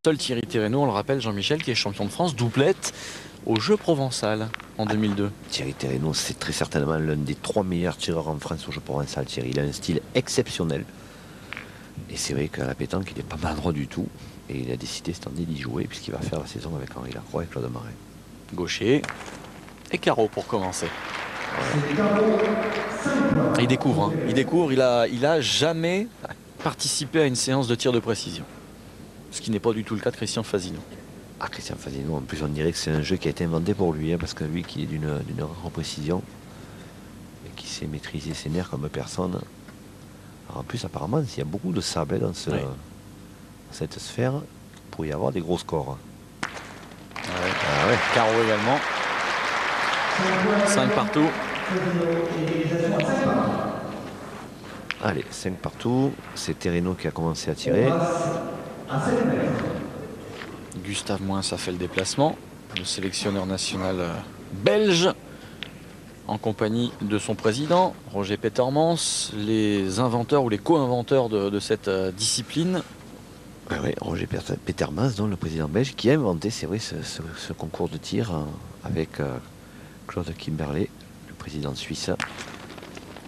Seul Thierry Thérénault, on le rappelle, Jean-Michel, qui est champion de France, doublette au Jeu Provençal en 2002. Thierry Thérénault, c'est très certainement l'un des 3 meilleurs tireurs en France au Jeu Provençal. Thierry, il a un style exceptionnel. Et c'est vrai qu'à la pétanque, il n'est pas maladroit du tout. Et il a décidé cette année d'y jouer, puisqu'il va faire la saison avec Henri Lacroix et Claude Marin. Gaucher et carreau pour commencer. Il découvre, il a jamais participé à une séance de tir de précision. Ce qui n'est pas du tout le cas de Christian Fasino. Ah, Christian Fasino, en plus on dirait que c'est un jeu qui a été inventé pour lui, parce que lui qui est d'une rare précision et qui sait maîtriser ses nerfs comme personne. Alors en plus apparemment, s'il y a beaucoup de sable dans cette sphère, il pourrait y avoir des gros scores. Ah ouais. Carreau également. 5 partout. Allez, 5 partout. C'est Thérénault qui a commencé à tirer. Gustave Moins a fait le déplacement. Le sélectionneur national belge, en compagnie de son président, Roger Petermans, les inventeurs ou les co-inventeurs de cette discipline. Ah oui, Roger Petermans, donc le président belge, qui a inventé, c'est vrai, ce concours de tir avec Claude Kimberley, le président suisse.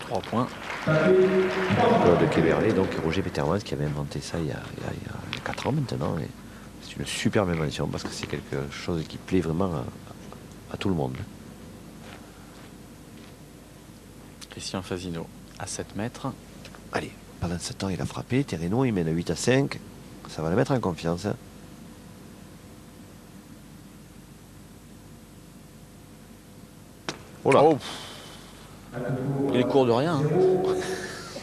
3 points. Claude Kimberley, donc Roger Petermans qui avait inventé ça il y a 4 ans maintenant. C'est une superbe invention parce que c'est quelque chose qui plaît vraiment à tout le monde. Christian Fasino à 7 mètres. Allez, pendant ce temps, il a frappé. Thérénault, il mène à 8-5. Ça va le mettre en confiance. Oh là. Oh. Il est court de rien.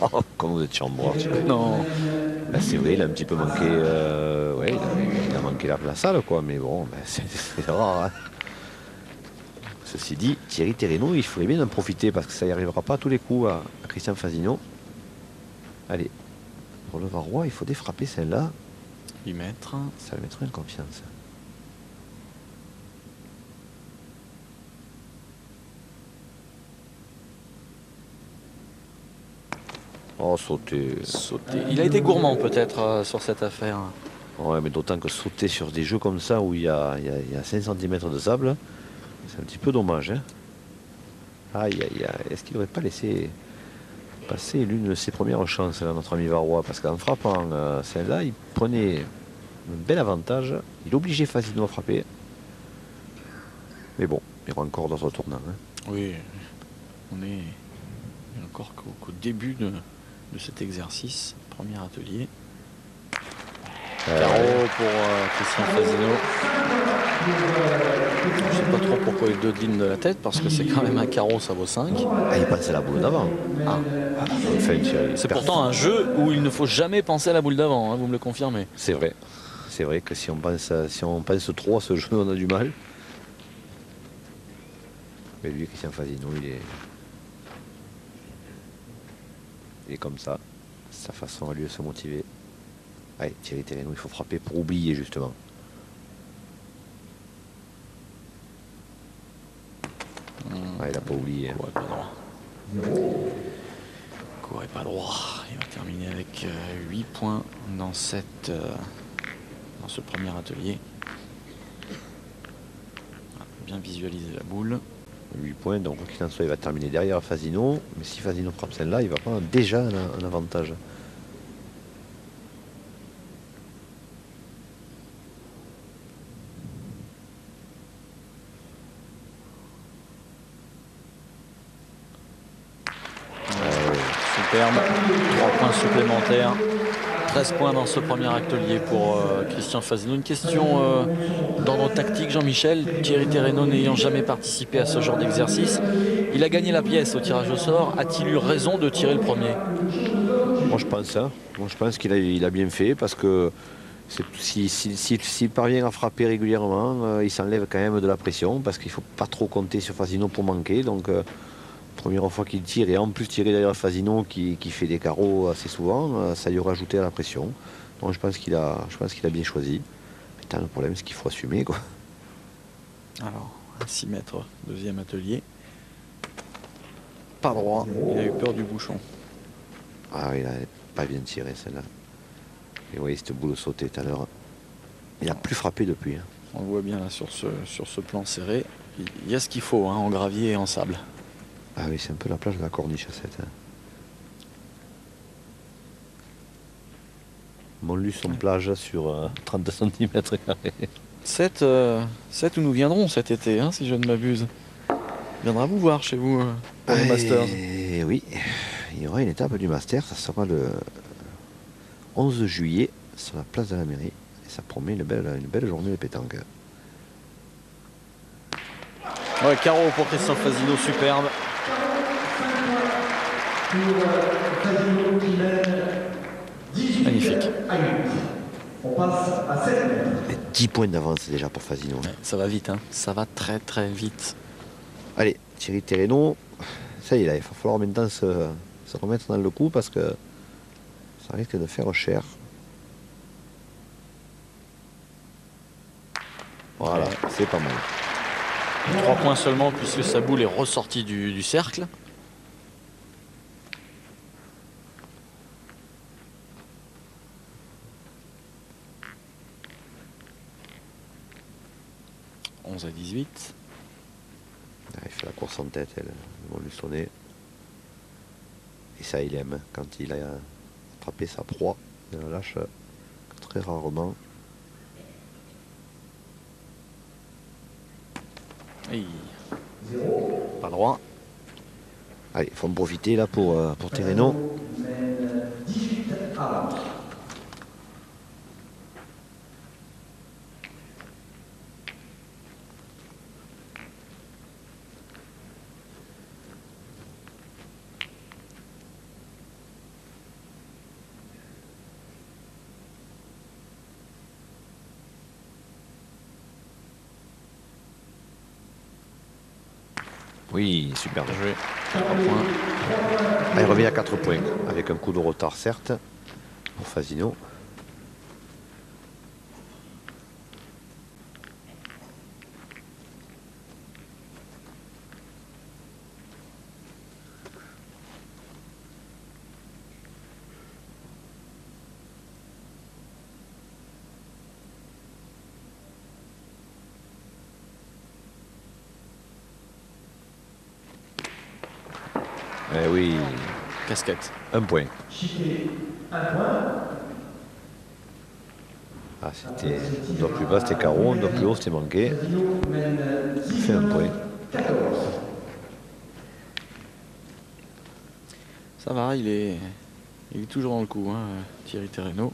Oh, comme vous êtes chamboureur. Non. Là, c'est vrai, il a un petit peu manqué. Ouais, il a manqué la salle, quoi. Mais bon, ben, c'est rare. Hein. Ceci dit, Thierry Thérénault, il faudrait bien en profiter parce que ça n'y arrivera pas à tous les coups à Christian Fasino. Allez, pour le Varrois, il faut défrapper celle-là. 8 mètres. Ça le mettrait en confiance. Oh, sauter. Il a été gourmand peut-être sur cette affaire. Ouais, mais d'autant que sauter sur des jeux comme ça où il y a 5 cm de sable, c'est un petit peu dommage. Hein. Aïe, aïe, aïe. Est-ce qu'il ne devrait pas laisser passer l'une de ses premières chances, là, notre ami Varrois? Parce qu'en frappant celle-là, il prenait un bel avantage. Il obligeait Fasino à frapper. Mais bon, il y aura encore d'autres tournants. Hein. Oui, on est encore qu'au début de cet exercice. Premier atelier. Carreau pour Christian Fasino. Je ne sais pas trop pourquoi il dodeline de la tête, parce que c'est quand même un carreau, ça vaut 5. Ah, il pense à la boule d'avant. Ah. Enfin, c'est pourtant un jeu où il ne faut jamais penser à la boule d'avant, hein, vous me le confirmez. C'est vrai. C'est vrai que si on pense trop à ce jeu, on a du mal. Mais lui, Christian Fasino, il est comme ça. Sa façon à lui de se motiver. Allez, Thierry Thérénault, il faut frapper pour oublier justement. Ah, il n'a pas oublié. Hein. Courez pas droit. Courez pas droit. Il va terminer avec 8 points dans ce premier atelier. Bien visualiser la boule. 8 points, donc quoi qu'il en soit, il va terminer derrière Fasino. Mais si Fasino frappe celle-là, il va prendre déjà un avantage. Superbe. 3 points supplémentaires. 13 points dans ce premier atelier pour Christian Fasino. Une question d'ordre tactique, Jean-Michel. Thierry Thérénault n'ayant jamais participé à ce genre d'exercice, il a gagné la pièce au tirage au sort. A-t-il eu raison de tirer le premier? Moi je pense, hein. Moi je pense qu'il a bien fait parce que s'il parvient à frapper régulièrement, il s'enlève quand même de la pression parce qu'il ne faut pas trop compter sur Fasino pour manquer. Donc première fois qu'il tire et en plus tirer derrière Fasino qui fait des carreaux assez souvent, ça lui aura ajouté à la pression. Donc je pense qu'il a bien choisi. Maintenant le problème c'est qu'il faut assumer, quoi. Alors, à 6 mètres, deuxième atelier. Pas droit, il a eu peur du bouchon. Ah, il n'a pas bien tiré celle-là. Et oui, cette boule sautée tout à l'heure. Il n'a plus frappé depuis. On le voit bien là sur ce plan serré. Il y a ce qu'il faut en gravier et en sable. Ah oui, c'est un peu la plage de la Corniche à 7. Montluçon son plage sur 30 cm². 7 où nous viendrons cet été, si je ne m'abuse. Il viendra vous voir chez vous pour le Masters. Oui, il y aura une étape du Master, ça sera le 11 juillet sur la place de la mairie. Et ça promet une belle journée de pétanque. Ouais, carreau pour Christian Fasino, superbe. Magnifique. On passe à 7 mètres. Et 10 points d'avance déjà pour Fasino. Ouais, ça va vite, ça va très très vite. Allez, Thierry Terreno, ça y est, là, il va falloir maintenant se remettre dans le coup parce que ça risque de faire cher. Voilà, Ouais. c'est pas mal. 3 points seulement puisque sa boule est ressortie du cercle. « 11 à 18. Il fait la course en tête, ils vont lui sonner. Et ça, il aime. Quand il a attrapé sa proie, il la lâche très rarement. Et... pas droit. Allez, il faut en profiter là pour Terreno. 18 à 20. Oui, super. Bien joué. 3 points. Ah, il revient à 4 points, avec un coup de retard certes, pour Fasino. Eh oui, Casquette. 1 point. Chiquet, 1 point. Ah, c'était un doigt plus bas, c'était carreau, un doigt plus haut, c'était manqué. Fasino mène Il fait 1 point. 14. Ça va, il est toujours dans le coup, Thierry Terreno.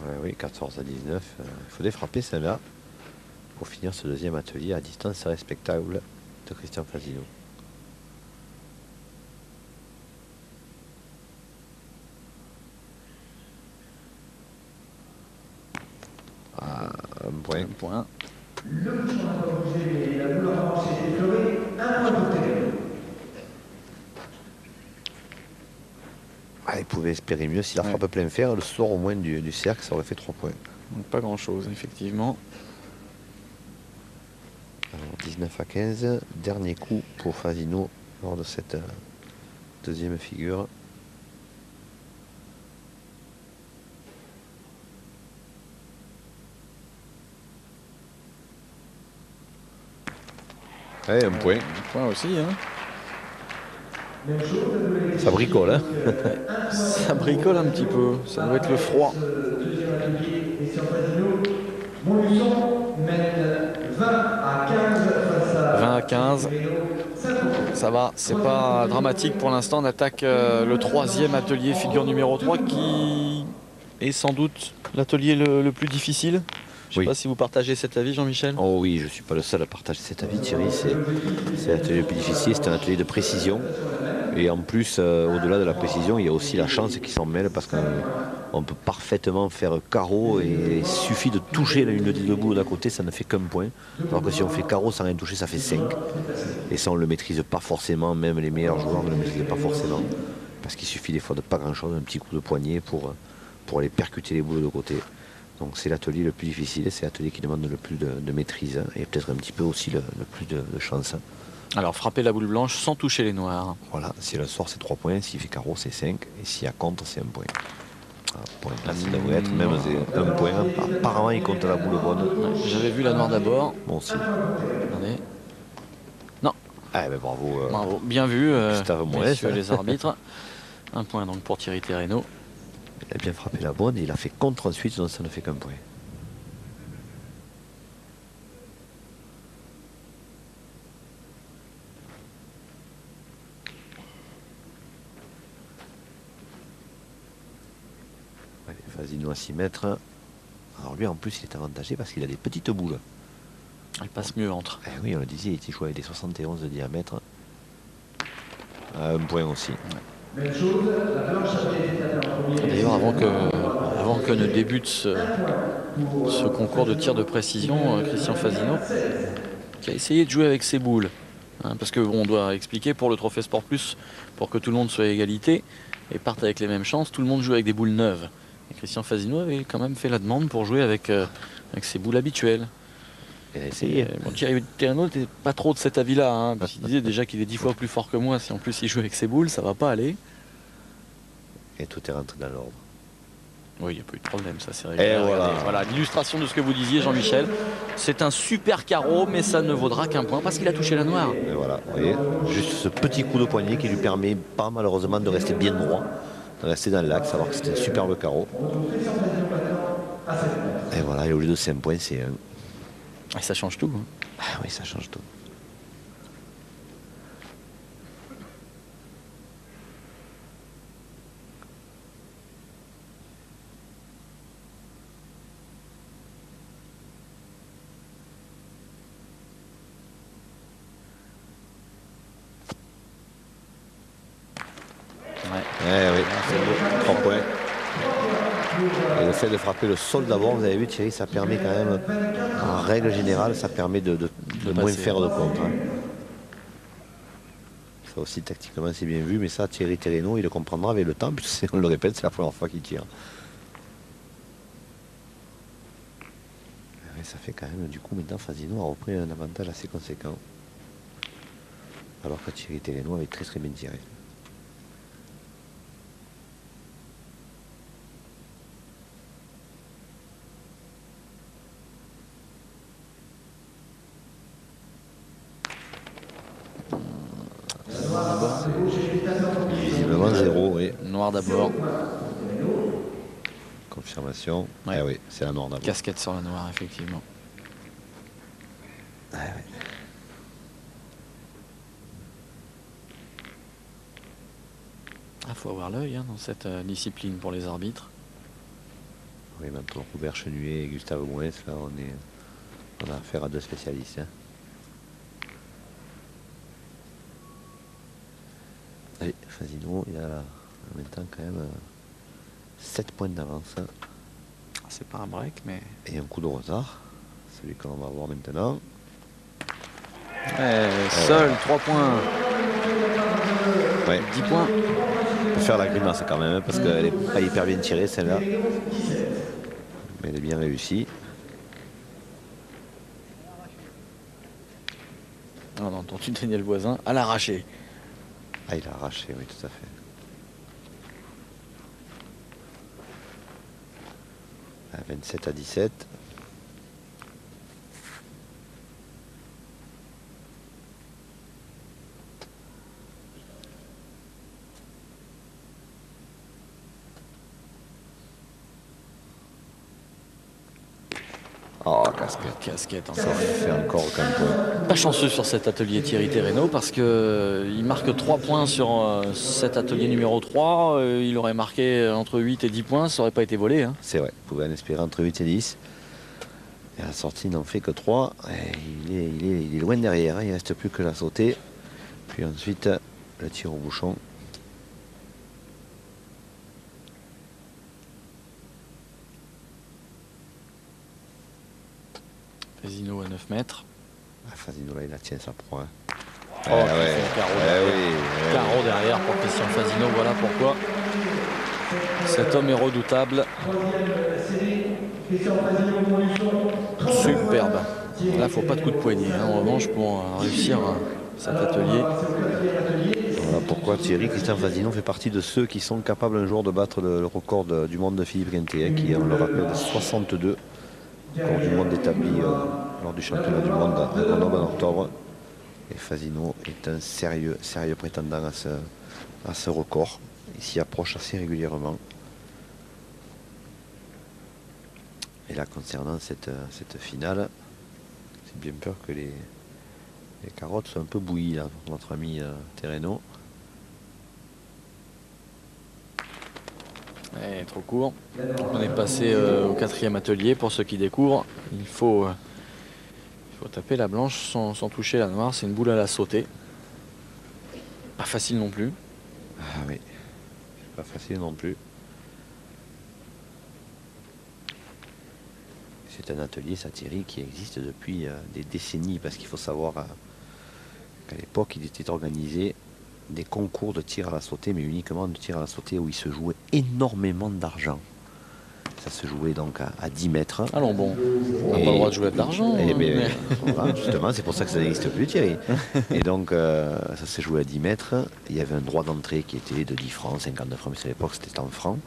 Ouais, oui, 14 à 19. Il faut défrapper celle-là pour finir ce deuxième atelier à distance respectable de Christian Fasino. Ah, 1 point. 1 point. Le bouchon n'a pas bougé, mais la boule en revanche s'est effleurée. 1 point pour Terreno. Ah, il pouvait espérer mieux. S'il a frappe plein fer, le sort au moins du cercle, ça aurait fait 3 points. Donc pas grand chose, effectivement. Alors 19 à 15, dernier coup pour Fasino lors de cette deuxième figure. Ouais, 1 point. 1 point aussi, Ça bricole, hein. Ça bricole un petit peu, ça doit être le froid. Deuxième atelier, et sur Fasino, Montluçon mène 20 à 15 face à 20 à 15. Terreno. 5 points. Ça va, c'est pas dramatique pour l'instant. On attaque le 3e atelier, figure numéro 3, qui est sans doute l'atelier le plus difficile. Je ne sais Oui. pas si vous partagez cet avis, Jean-Michel. Oh oui, je ne suis pas le seul à partager cet avis, Thierry. C'est l'atelier le plus difficile, c'est un atelier de précision. Et en plus, au-delà de la précision, il y a aussi la chance qui s'en mêle parce qu'on peut parfaitement faire carreau et il suffit de toucher une des deux bouts d'à côté, ça ne fait qu'un point. Alors que si on fait carreau sans rien toucher, ça fait 5. Et ça, on ne le maîtrise pas forcément, même les meilleurs joueurs ne le maîtrisent pas forcément. Parce qu'il suffit des fois de pas grand-chose, un petit coup de poignet pour aller percuter les boules de côté. Donc c'est l'atelier le plus difficile, c'est l'atelier qui demande le plus de maîtrise et peut-être un petit peu aussi le plus de chance. Alors frapper la boule blanche sans toucher les noirs. Voilà, si le sort c'est 3 points, s'il fait carreau c'est 5 et s'il y a contre c'est 1 point. Point, là, ça devrait être même un point. Apparemment, il compte la boule bonne. Ouais, j'avais vu la noire d'abord. Bon, aussi. Regardez. Non. Ah, ben bravo. Bravo. Bien vu, Gustave Moët, messieurs hein. les arbitres. Un point donc pour Thierry Thérénault. Il a bien frappé la bonne et il a fait contre ensuite, donc ça ne fait qu'un point. Allez, Fasino à 6 mètres. Alors lui en plus il est avantagé parce qu'il a des petites boules. Elle passe mieux entre. Eh oui, on le disait, il était joué avec des 71 de diamètre. Un point aussi. Même chose, la blanche avait été tapée en premier. D'ailleurs, avant que ne débute ce concours de tir de précision, Christian Fasino qui a essayé de jouer avec ses boules. Hein, parce qu'on doit expliquer pour le Trophée Sport Plus, pour que tout le monde soit à égalité et parte avec les mêmes chances, tout le monde joue avec des boules neuves. Et Christian Fasino avait quand même fait la demande pour jouer avec ses boules habituelles. Il a essayé. Bon, Thierry Thérénault n'était pas trop de cet avis-là. Hein, il disait déjà qu'il est 10 fois plus fort que moi. Si en plus il joue avec ses boules, ça va pas aller. Et tout est rentré dans l'ordre. Oui, il n'y a pas eu de problème, ça c'est réglé. Et Voilà l'illustration de ce que vous disiez, Jean-Michel. C'est un super carreau, mais ça ne vaudra qu'un point parce qu'il a touché la noire. Et voilà, vous voyez, juste ce petit coup de poignet qui lui permet pas malheureusement de rester bien droit, de rester dans l'axe, savoir que c'était un superbe carreau. Et voilà, et au lieu de 5 points, c'est 1. Et ça change tout. Hein. Ah oui, ça change tout. Ouais. Eh oui, c'est beau. 3 points. Et le fait de frapper le sol d'abord, vous avez vu Thierry, ça permet quand même, en règle générale, ça permet de moins passer. faire de contre. Hein. Ça aussi, tactiquement, c'est bien vu, mais ça, Thierry Thérénault, il le comprendra avec le temps, puisque on le répète, c'est la première fois qu'il tire. Et ça fait quand même, du coup, maintenant, Fasino a repris un avantage assez conséquent. Alors que Thierry Thérénault avait très très bien tiré. Visiblement 0, oui. Noir d'abord. Confirmation. Ouais. Ah oui, c'est la noire d'abord. Casquette sur la noire, effectivement. Ah oui. Il faut avoir l'œil hein, dans cette discipline pour les arbitres. Oui, même pour Robert Chenuet et Gustave Moët, là, on a affaire à 2 spécialistes. Hein. Allez, Fasino, il a en même temps quand même 7 points d'avance. C'est pas un break, mais. Et un coup de retard, celui qu'on va voir maintenant. Seul 3 points. Ouais. 10 points. On peut faire la grimace quand même, hein, parce qu'elle n'est pas hyper bien tirée celle-là. Mais elle est bien réussie. On a entendu Daniel Voisin à l'arraché. Ah, il a arraché, oui, tout à fait. À 27 à 17. Oh, casquette. Casquette Ça encore. fait encore aucun point. Pas chanceux sur cet atelier Thierry Thérénault parce qu'il marque 3 points sur cet atelier numéro 3. Il aurait marqué entre 8 et 10 points, ça n'aurait pas été volé. Hein. C'est vrai, vous pouvez en espérer entre 8 et 10. Et à la sortie, il n'en fait que 3. Et il est loin derrière, hein. Il ne reste plus que la sautée. Puis ensuite, le tir au bouchon. Fasino à 9 mètres. Ah, Fasino, là, il la tient sa proie. Hein. Oh, qui fait le carreau derrière. Carreau derrière pour Christian Fasino, voilà pourquoi cet homme est redoutable. Superbe. Là, faut pas de coup de poignet. Hein. En revanche, pour réussir cet atelier. Voilà pourquoi Christian Fasinot fait partie de ceux qui sont capables un jour de battre le record du monde de Philippe Quintet, qui est, on le rappelle, de 62, record du monde établi lors du championnat du monde à Grenoble en octobre. Et Fasinot est un sérieux prétendant à ce record. Il s'y approche assez régulièrement. Et là, concernant cette finale, c'est bien peur que les carottes soient un peu bouillies là, pour notre ami Terreno. Trop court. On est passé au 4e atelier. Pour ceux qui découvrent, il faut taper la blanche sans toucher la noire. C'est une boule à la sauter. Pas facile non plus. Ah oui, pas facile non plus. C'est un atelier satirique qui existe depuis des décennies, parce qu'il faut savoir qu'à l'époque, il était organisé des concours de tir à la sautée, mais uniquement de tir à la sautée où il se jouait énormément d'argent. Ça se jouait donc à 10 mètres. Alors bon, on n'a pas le droit de jouer à de l'argent. Voilà, justement, c'est pour ça que ça n'existe plus, Thierry. Et donc, ça s'est joué à 10 mètres. Il y avait un droit d'entrée qui était de 10 francs, 52 francs, mais à l'époque, c'était en francs.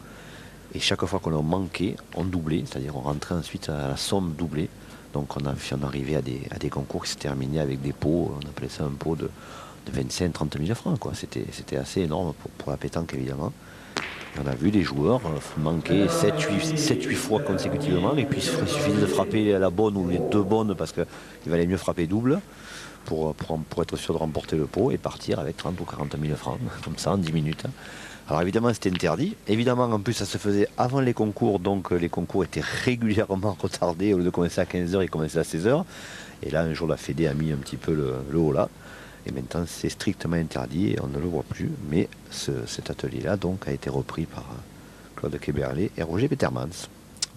Et chaque fois qu'on en manquait, on doublait, c'est-à-dire on rentrait ensuite à la somme doublée. Donc on arrivait à des concours qui se terminaient avec des pots, on appelait ça un pot de 25-30 000 francs. C'était assez énorme pour la pétanque, évidemment. Et on a vu des joueurs manquer 7-8 fois consécutivement, et puis il suffisait de frapper la bonne ou les deux bonnes, parce qu'il valait mieux frapper double pour être sûr de remporter le pot et partir avec 30 ou 40 000 francs, comme ça en 10 minutes. Alors évidemment c'était interdit, évidemment en plus ça se faisait avant les concours, donc les concours étaient régulièrement retardés, au lieu de commencer à 15 h, ils commençaient à 16 h. Et là un jour la Fédé a mis un petit peu le haut là, et maintenant c'est strictement interdit et on ne le voit plus, mais cet atelier-là donc a été repris par Claude Kéberlé et Roger Petermans.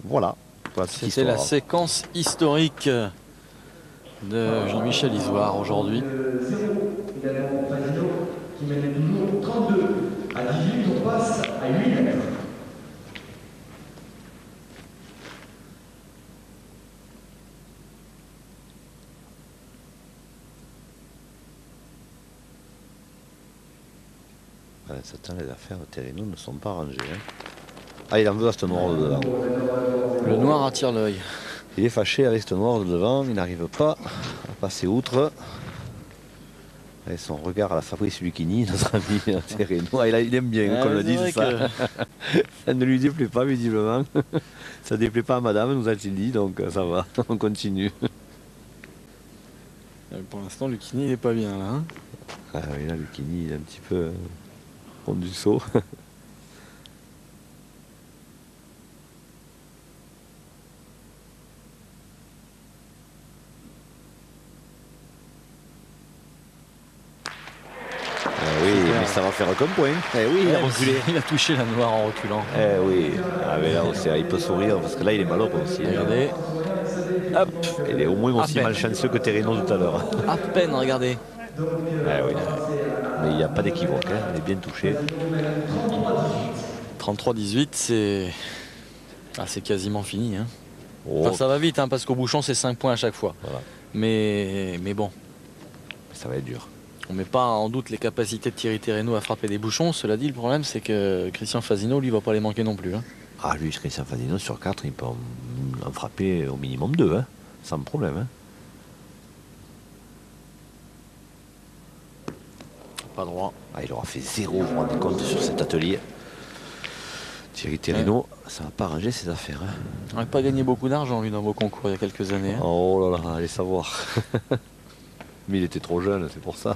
Voilà. C'était la séquence historique de Jean-Michel Isoire aujourd'hui. Qui menait toujours 32. À 18, on passe à 8 mètres. Voilà, Satan, les affaires de Terreno ne sont pas rangées. Hein. Ah, il en veut à ce noir de devant. Le noir attire l'œil. Il est fâché avec ce noir de devant, il n'arrive pas à passer outre. Avec son regard à la Fabrice Lucchini, notre ami Terreno. Ah, il aime bien, comme le disent ça. Ça ne lui déplaît pas, visiblement. Ça ne déplaît pas à madame, nous a-t-il dit, donc ça va, on continue. Pour l'instant, Lucchini n'est pas bien là. Hein, ah oui, là, Lucchini, il est un petit peu fond du saut. Mais ça va faire comme point. Eh oui, il a reculé. Il a touché la noire en reculant. Eh oui. Ah mais là aussi, il peut sourire parce que là il est malheureux aussi. Regardez. Hop. Il est au moins aussi malchanceux que Terreno tout à l'heure. À peine, regardez. Eh oui. Mais il n'y a pas d'équivoque, hein. Il est bien touché. 33-18, c'est quasiment fini. Hein. Oh. Enfin, ça va vite, hein, parce qu'au bouchon c'est 5 points à chaque fois. Voilà. Mais bon. Ça va être dur. On ne met pas en doute les capacités de Thierry Terreno à frapper des bouchons. Cela dit, le problème, c'est que Christian Fasinot, lui, va pas les manquer non plus. Hein. Ah, lui, Christian Fasinot, sur 4, il peut en frapper au minimum 2, hein, sans problème. Hein. Pas droit. Ah, il aura fait 0, vous vous rendez compte, sur cet atelier. Thierry Terreno, ça va pas arranger ses affaires. Hein. On n'a pas gagné beaucoup d'argent, lui, dans vos concours il y a quelques années. Hein. Oh là là, allez savoir. Mais il était trop jeune, c'est pour ça.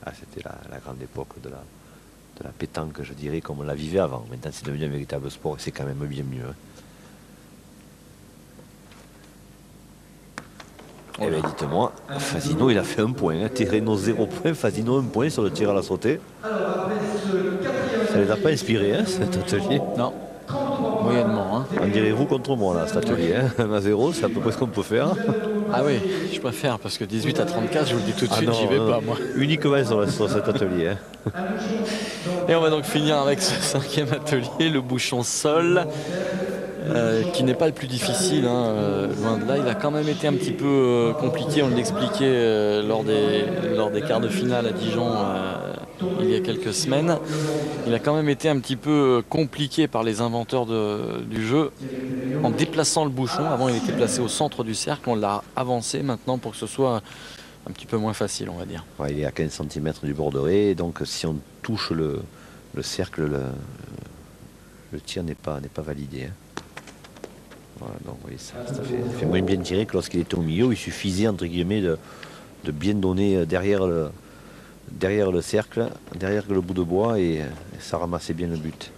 Ah, c'était la grande époque de la pétanque, je dirais, comme on la vivait avant. Maintenant, c'est devenu un véritable sport et c'est quand même bien mieux. Eh bien, dites-moi, Fasinot, il a fait 1 point. Hein. Terreno 0 point, Fasinot 1 point sur le tir à la sautée. Ça les a pas inspirés, hein, cet atelier? Non. Moyennement. Hein. En direz-vous contre moi, là, cet atelier. Hein. 1 à 0, c'est à peu près ce qu'on peut faire. Ah oui, je préfère, parce que 18 à 34, je vous le dis tout de suite, j'y vais pas, moi. Uniquement sur cet atelier. Hein. Et on va donc finir avec ce 5e atelier, le bouchon sol. qui n'est pas le plus difficile, hein, loin de là. Il a quand même été un petit peu compliqué, on l'expliquait lors des quarts de finale à Dijon il y a quelques semaines. Il a quand même été un petit peu compliqué par les inventeurs du jeu en déplaçant le bouchon. Avant, il était placé au centre du cercle, on l'a avancé maintenant pour que ce soit un petit peu moins facile, on va dire. Ouais, il est à 15 cm du borderet, donc si on touche le cercle, le tir n'est pas validé. Hein. Voilà, donc oui, ça fait moins bien tiré que lorsqu'il était au milieu. Il suffisait entre guillemets de bien donner derrière le cercle, derrière le bout de bois, et ça ramassait bien le but.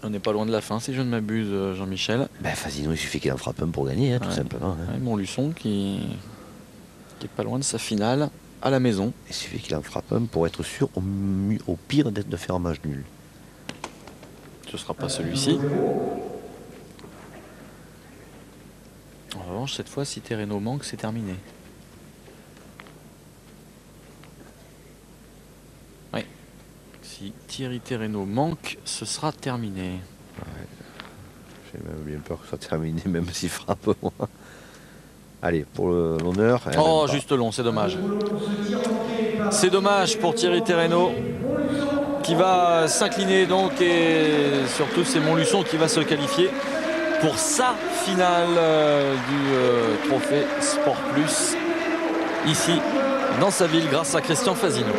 On n'est pas loin de la fin, si je ne m'abuse, Jean-Michel. Ben, Fasino, il suffit qu'il en frappe un pour gagner, hein, tout simplement. Hein. Ouais, Montluçon qui est pas loin de sa finale à la maison. Il suffit qu'il en frappe un pour être sûr au pire de faire un match nul. Ce ne sera pas celui-ci. En revanche, cette fois, si Terreno manque, c'est terminé. Oui. Si Thierry Terreno manque, ce sera terminé. Ouais. J'ai même bien peur que ce soit terminé, même s'il frappe moins. Allez, pour l'honneur. Oh, juste long, c'est dommage. C'est dommage pour Thierry Terreno, qui va s'incliner donc, et surtout c'est Montluçon qui va se qualifier pour sa finale du Trophée Sport Plus ici dans sa ville grâce à Christian Fasino.